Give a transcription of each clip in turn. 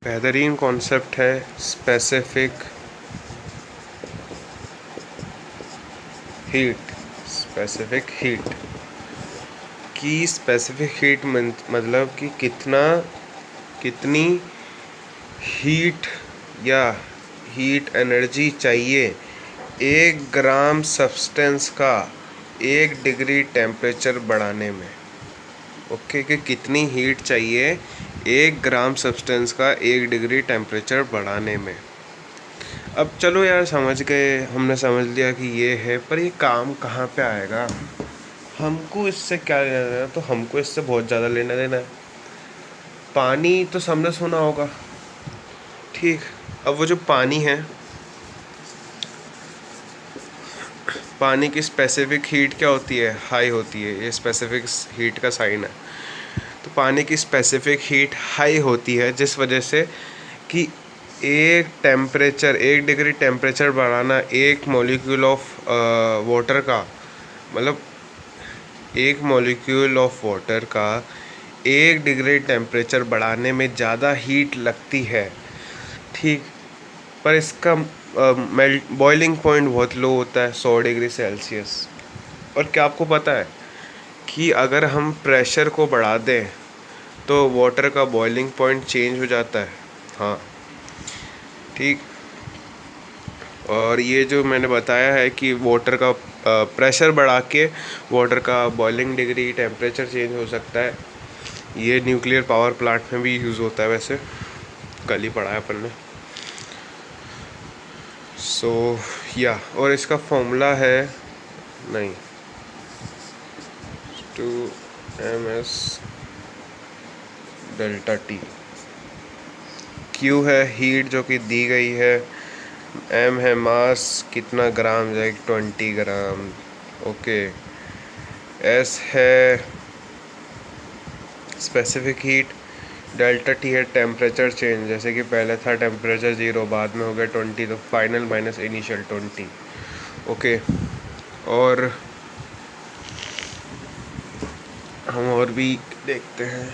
बेहतरीन कॉन्सेप्ट है specific heat की। स्पेसिफिक हीट मतलब कि कितनी हीट या हीट एनर्जी चाहिए 1 ग्राम सब्सटेंस का 1 डिग्री टेम्परेचर बढ़ाने में। ओके कि कितनी हीट चाहिए 1 ग्राम सब्सटेंस का 1 डिग्री टेम्परेचर बढ़ाने में। अब चलो यार समझ गए, हमने समझ लिया कि ये है, पर ये काम कहाँ पे आएगा? हमको इससे क्या लेना देना? तो हमको इससे बहुत ज़्यादा लेना देना है। पानी तो सबने सुना होगा, ठीक। अब वो जो पानी है, पानी की स्पेसिफिक हीट क्या होती है? हाई होती है। ये स्पेसिफिक हीट का साइन है। तो पानी की स्पेसिफिक हीट हाई होती है जिस वजह से कि 1 डिग्री टेम्परेचर बढ़ाना एक मॉलिक्यूल ऑफ वाटर का, मतलब एक मॉलिक्यूल ऑफ वाटर का 1 डिग्री टेम्परेचर बढ़ाने में ज़्यादा हीट लगती है, ठीक। पर इसका बॉइलिंग पॉइंट बहुत लो होता है, 100 डिग्री सेल्सियस। और क्या आपको पता है कि अगर हम प्रेशर को बढ़ा दें तो वाटर का बॉइलिंग पॉइंट चेंज हो जाता है? हाँ, ठीक। और ये जो मैंने बताया है कि वाटर का प्रेशर बढ़ा के वाटर का बॉइलिंग डिग्री टेम्परेचर चेंज हो सकता है, ये न्यूक्लियर पावर प्लांट में भी यूज़ होता है। वैसे कल ही पढ़ा है अपन ने। या और इसका फॉर्मूला है, नहीं, 2 ms डेल्टा टी। क्यू है हीट जो कि दी गई है, एम है मास, कितना ग्राम जाएगी? 20 ग्राम। ओके। एस है स्पेसिफिक हीट, डेल्टा टी है टेम्परेचर चेंज, जैसे कि पहले था टेम्परेचर 0, बाद में हो गया 20, तो फाइनल माइनस इनिशियल 20। ओके। और हम और भी देखते हैं।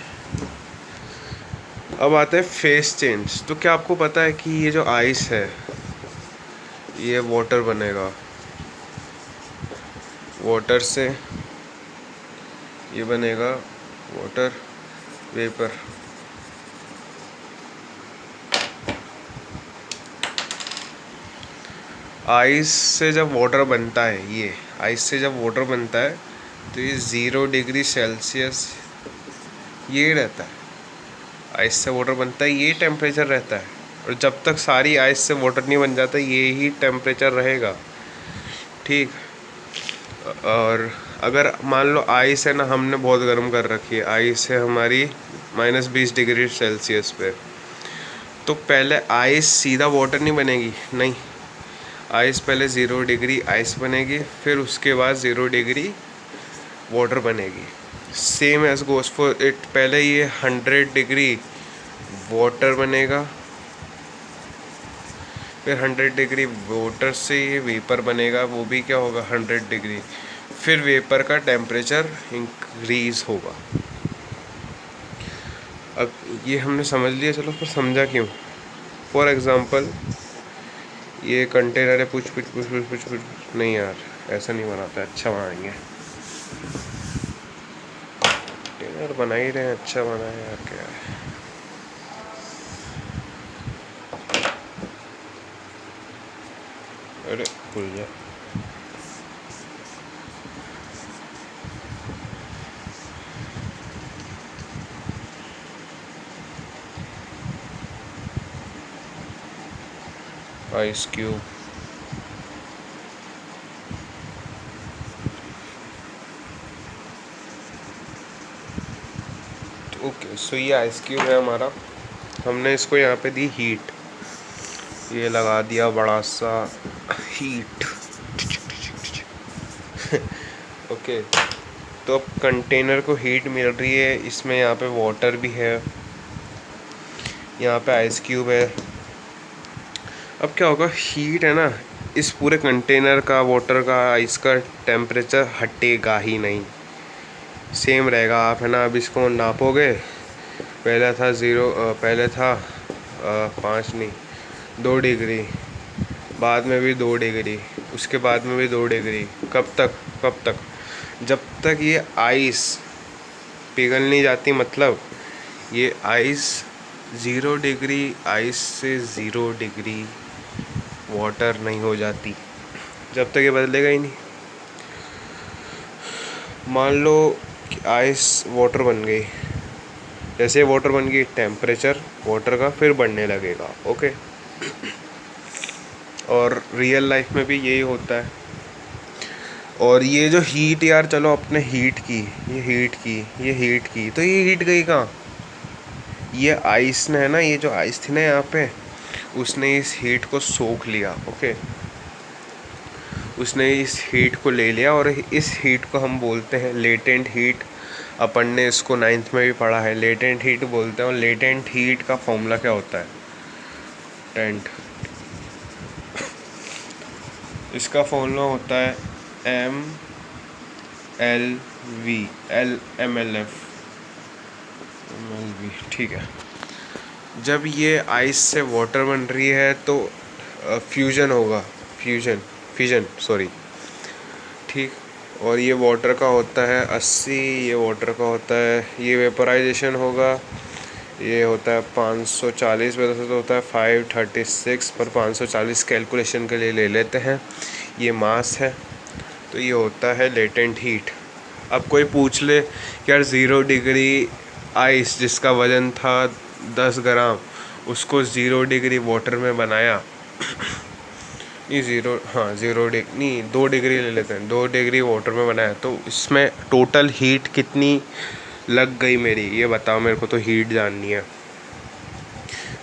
अब आते हैं फेस चेंज। तो क्या आपको पता है कि ये जो आइस है ये वाटर बनेगा, वाटर से ये बनेगा वाटर वेपर। आइस से जब वाटर बनता है, ये आइस से जब वाटर बनता है तो ये 0 डिग्री सेल्सियस ये रहता है। आइस से वाटर बनता है, ये टेम्परेचर रहता है। और जब तक सारी आइस से वाटर नहीं बन जाता ये ही टेम्परेचर रहेगा, ठीक। और अगर मान लो आइस है ना, हमने बहुत गर्म कर रखी है, आइस है हमारी -20 डिग्री सेल्सियस पे, तो पहले आइस सीधा वाटर नहीं बनेगी, नहीं। आइस पहले 0 डिग्री आइस बनेगी, फिर उसके बाद 0 डिग्री वाटर बनेगी। Same as goes for it, पहले ये 100 डिग्री वाटर बनेगा, फिर 100 डिग्री वाटर से ये वेपर बनेगा, वो भी क्या होगा 100 डिग्री, फिर वेपर का टेम्परेचर इंक्रीज होगा। अब ये हमने समझ लिया, चलो पर समझा क्यों? फॉर एग्ज़ाम्पल ये कंटेनर है, पूछ नहीं यार, ऐसा नहीं बनाता है, अच्छा बनाएंगे। कंटेनर बना ही रहे हैं, अच्छा बनाए यार, क्या है। अरे भूल जा। Ice cube, okay. सो ये आइस क्यूब है हमारा, हमने इसको यहाँ पे दी हीट, ये लगा दिया बड़ा सा हीट। ओके। तो अब कंटेनर को हीट मिल रही है, इसमें यहाँ पे वाटर भी है, यहाँ पे आइस क्यूब है। अब क्या होगा, हीट है ना, इस पूरे कंटेनर का, वाटर का, आइस का टेम्परेचर हटेगा ही नहीं, सेम रहेगा। आप है ना, अब इसको नापोगे, पहले था 0, पहले था 5 नहीं, 2 डिग्री, बाद में भी 2 डिग्री, उसके बाद में भी 2 डिग्री। कब तक? जब तक ये आइस पिघल नहीं जाती, मतलब ये आइस 0 डिग्री, आइस से 0 डिग्री वाटर नहीं हो जाती, जब तक ये बदलेगा ही नहीं। मान लो कि आइस वाटर बन गई, जैसे वाटर बन गई टेम्परेचर वाटर का फिर बढ़ने लगेगा। ओके, और रियल लाइफ में भी यही होता है। और ये जो हीट यार, चलो अपने हीट की, ये हीट की, तो ये हीट गई कहाँ? ये आइस ने है ना, ये जो आइस थी ना यहाँ पे, उसने इस हीट को सोख लिया। ओके, उसने इस हीट को ले लिया, और इस हीट को हम बोलते हैं लेटेंट हीट। अपन ने इसको 9th में भी पढ़ा है, लेटेंट हीट बोलते हैं। और लेटेंट हीट का फॉर्मूला क्या होता है? टेंट, इसका फॉर्मूला होता है MLV, ठीक है। जब ये आइस से वाटर बन रही है तो फ्यूजन होगा, फिजन सॉरी, ठीक। और ये वाटर का होता है 80, ये वाटर का होता है, ये वेपराइजेशन होगा, ये होता है 540, वैसे तो होता है 536, पर 540 कैलकुलेशन के लिए ले लेते हैं। ये मास है, तो ये होता है लेटेंट हीट। अब कोई पूछ ले कि यार 0 डिग्री आइस जिसका वज़न था 10 ग्राम, उसको 0 डिग्री वाटर में बनाया, नहीं 0 डिग्री नहीं, 2 डिग्री ले लेते हैं, 2 डिग्री वाटर में बनाया, तो इसमें टोटल हीट कितनी लग गई मेरी, ये बताओ मेरे को, तो हीट जाननी है।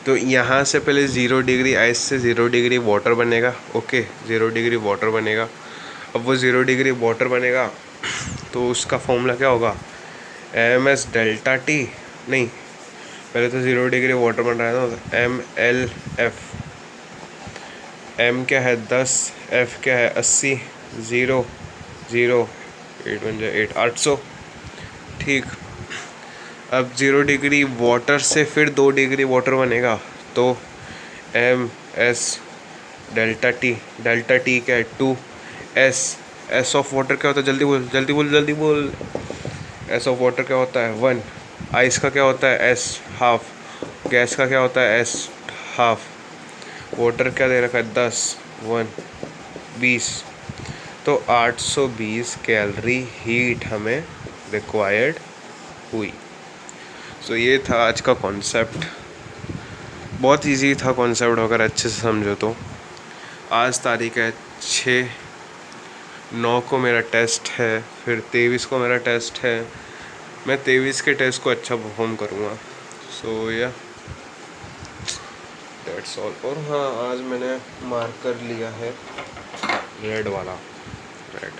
तो यहाँ से पहले 0 डिग्री आइस से 0 डिग्री वाटर बनेगा। ओके, 0 डिग्री वाटर बनेगा। अब वो 0 डिग्री वाटर बनेगा तो उसका फॉर्मूला क्या होगा? MS डेल्टा टी, नहीं पहले तो 0 डिग्री वाटर बन रहा है ना, MLF। M क्या है 10, F क्या है 80, 0 0 8 1 8 800, ठीक। अब 0 डिग्री वाटर से फिर 2 डिग्री वाटर बनेगा, तो MS डेल्टा टी क्या है 2S। S ऑफ वाटर क्या होता है? जल्दी बोल। S ऑफ वाटर क्या होता है? 1। आइस का क्या होता है? S half. गैस का क्या होता है? S half. वाटर क्या दे रखा है? 10 1 20। तो 820 कैलोरी हीट हमें रिक्वायर्ड हुई। सो ये था आज का कॉन्सेप्ट। बहुत इजी था कॉन्सेप्ट, अगर अच्छे से समझो तो। आज तारीख है 6/9 को मेरा टेस्ट है, फिर 23 को मेरा टेस्ट है। मैं 23 के टेस्ट को अच्छा परफॉर्म करूँगा। सो या दैट्स ऑल। और हाँ, आज मैंने मार्कर लिया है रेड वाला, रेड।